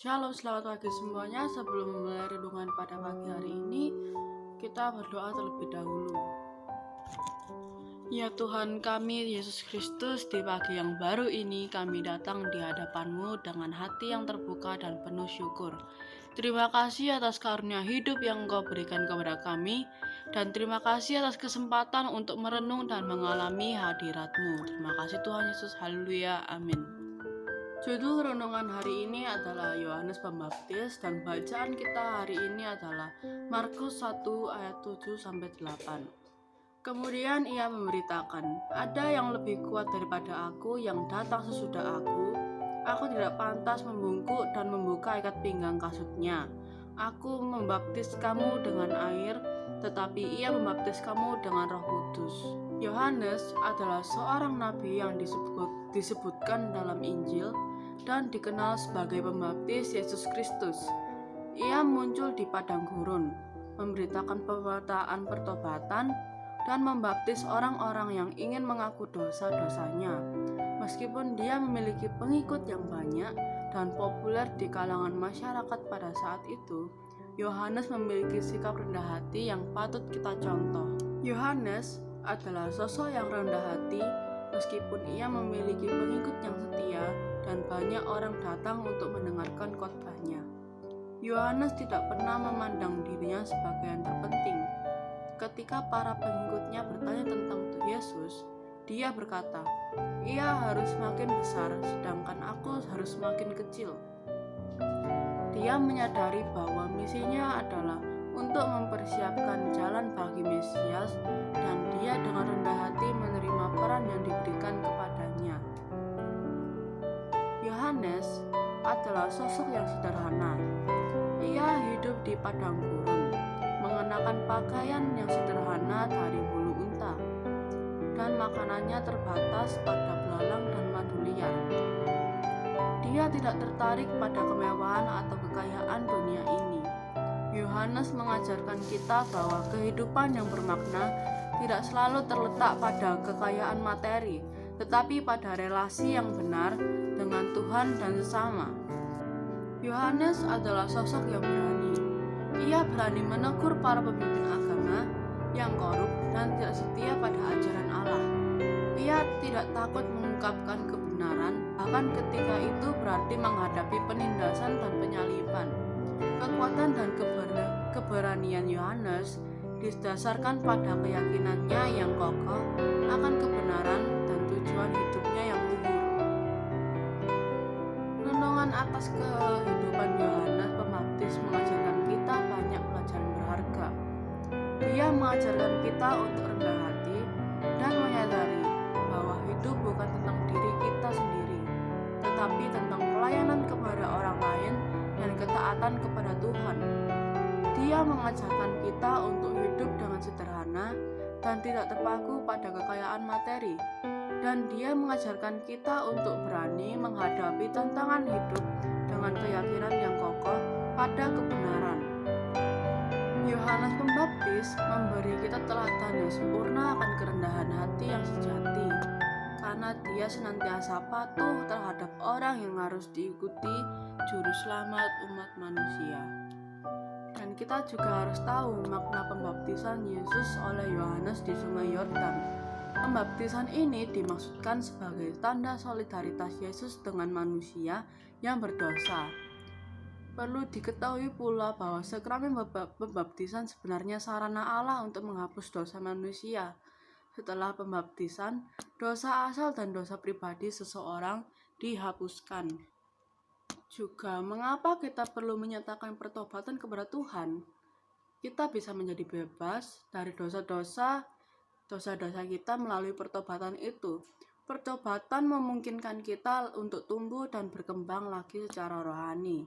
Shalom, selamat pagi semuanya. Sebelum memulai renungan pada pagi hari ini, kita berdoa terlebih dahulu. Ya Tuhan kami, Yesus Kristus, di pagi yang baru ini kami datang di hadapan-Mu dengan hati yang terbuka dan penuh syukur. Terima kasih atas karunia hidup yang Engkau berikan kepada kami, dan terima kasih atas kesempatan untuk merenung dan mengalami hadirat-Mu. Terima kasih Tuhan Yesus, haleluya, amin. Judul renungan hari ini adalah Yohanes Pembaptis dan bacaan kita hari ini adalah Markus 1 ayat 7-8. Kemudian ia memberitakan, ada yang lebih kuat daripada aku yang datang sesudah aku. Aku tidak pantas membungkuk dan membuka ikat pinggang kasutnya. Aku membaptis kamu dengan air, tetapi ia membaptis kamu dengan Roh Kudus. Yohanes adalah seorang nabi yang disebutkan dalam Injil dan dikenal sebagai pembaptis Yesus Kristus. Ia muncul di padang gurun, memberitakan pemberitaan pertobatan dan membaptis orang-orang yang ingin mengaku dosa-dosanya. Meskipun dia memiliki pengikut yang banyak dan populer di kalangan masyarakat pada saat itu, Yohanes memiliki sikap rendah hati yang patut kita contoh. Yohanes adalah sosok yang rendah hati meskipun ia memiliki pengikut yang setia dan banyak orang datang untuk mendengarkan khotbahnya. Yohanes tidak pernah memandang dirinya sebagai yang terpenting. Ketika para pengikutnya bertanya tentang Yesus, dia berkata, "Ia harus makin besar, sedangkan aku harus makin kecil." Dia menyadari bahwa misinya adalah untuk mempersiapkan jalan bagi Mesias, dan dia dengan rendah hati menerima peran yang diberikan kepadanya. Yohanes adalah sosok yang sederhana. Ia hidup di padang gurun, mengenakan pakaian yang sederhana dari bulu unta, dan makanannya terbatas pada belalang dan madu liar. Dia tidak tertarik pada kemewahan atau kekayaan dunia ini. Yohanes mengajarkan kita bahwa kehidupan yang bermakna tidak selalu terletak pada kekayaan materi, tetapi pada relasi yang benar dengan Tuhan dan sesama. Yohanes adalah sosok yang berani. Ia berani menegur para pemimpin agama yang korup dan tidak setia pada ajaran Allah. Ia tidak takut mengungkapkan kebenaran, bahkan ketika itu berarti menghadapi penindasan dan penyaliban. Kekuatan dan keberanian Yohanes didasarkan pada keyakinannya yang kokoh akan kebenaran dan tujuan hidupnya yang luhur. Renungan atas kehidupan Yohanes Pembaptis mengajarkan kita banyak pelajaran berharga. Dia mengajarkan kita untuk rendah hati dan menyadari bahwa hidup bukan tentang diri kita sendiri, tetapi tentang pelayanan kepada orang lain dan ketaatan kepada Tuhan. Dia mengajarkan kita untuk hidup dengan sederhana dan tidak terpaku pada kekayaan materi, dan dia mengajarkan kita untuk berani menghadapi tantangan hidup dengan keyakinan yang kokoh pada kebenaran. Yohanes Pembaptis memberi kita teladan yang sempurna akan kerendahan hati yang sejati, karena dia senantiasa patuh terhadap orang yang harus diikuti juru selamat umat manusia. Dan kita juga harus tahu makna pembaptisan Yesus oleh Yohanes di Sungai Yordan. Pembaptisan ini dimaksudkan sebagai tanda solidaritas Yesus dengan manusia yang berdosa. Perlu diketahui pula bahwa sakramen pembaptisan sebenarnya sarana Allah untuk menghapus dosa manusia. Setelah pembaptisan, dosa asal dan dosa pribadi seseorang dihapuskan. Juga, mengapa kita perlu menyatakan pertobatan kepada Tuhan? Kita bisa menjadi bebas dari dosa-dosa kita melalui pertobatan itu. Pertobatan memungkinkan kita untuk tumbuh dan berkembang lagi secara rohani.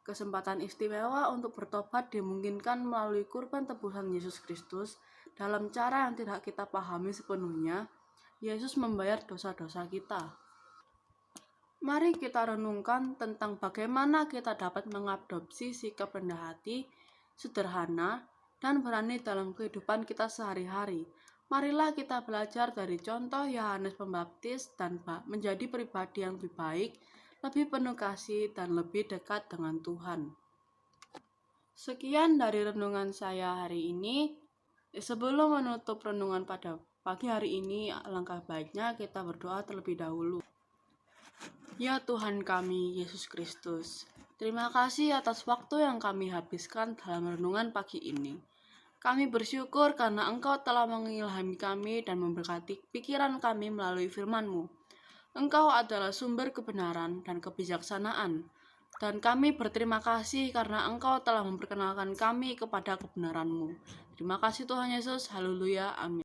Kesempatan istimewa untuk bertobat dimungkinkan melalui kurban tebusan Yesus Kristus. Dalam cara yang tidak kita pahami sepenuhnya, Yesus membayar dosa-dosa kita. Mari kita renungkan tentang bagaimana kita dapat mengadopsi sikap rendah hati, sederhana, dan berani dalam kehidupan kita sehari-hari. Marilah kita belajar dari contoh Yohanes Pembaptis dan menjadi pribadi yang lebih baik, lebih penuh kasih, dan lebih dekat dengan Tuhan. Sekian dari renungan saya hari ini. Sebelum menutup renungan pada pagi hari ini, alangkah baiknya kita berdoa terlebih dahulu. Ya Tuhan kami, Yesus Kristus, terima kasih atas waktu yang kami habiskan dalam renungan pagi ini. Kami bersyukur karena Engkau telah mengilhami kami dan memberkati pikiran kami melalui firman-Mu. Engkau adalah sumber kebenaran dan kebijaksanaan. Dan kami berterima kasih karena Engkau telah memperkenalkan kami kepada kebenaran-Mu. Terima kasih Tuhan Yesus, haleluya, amin.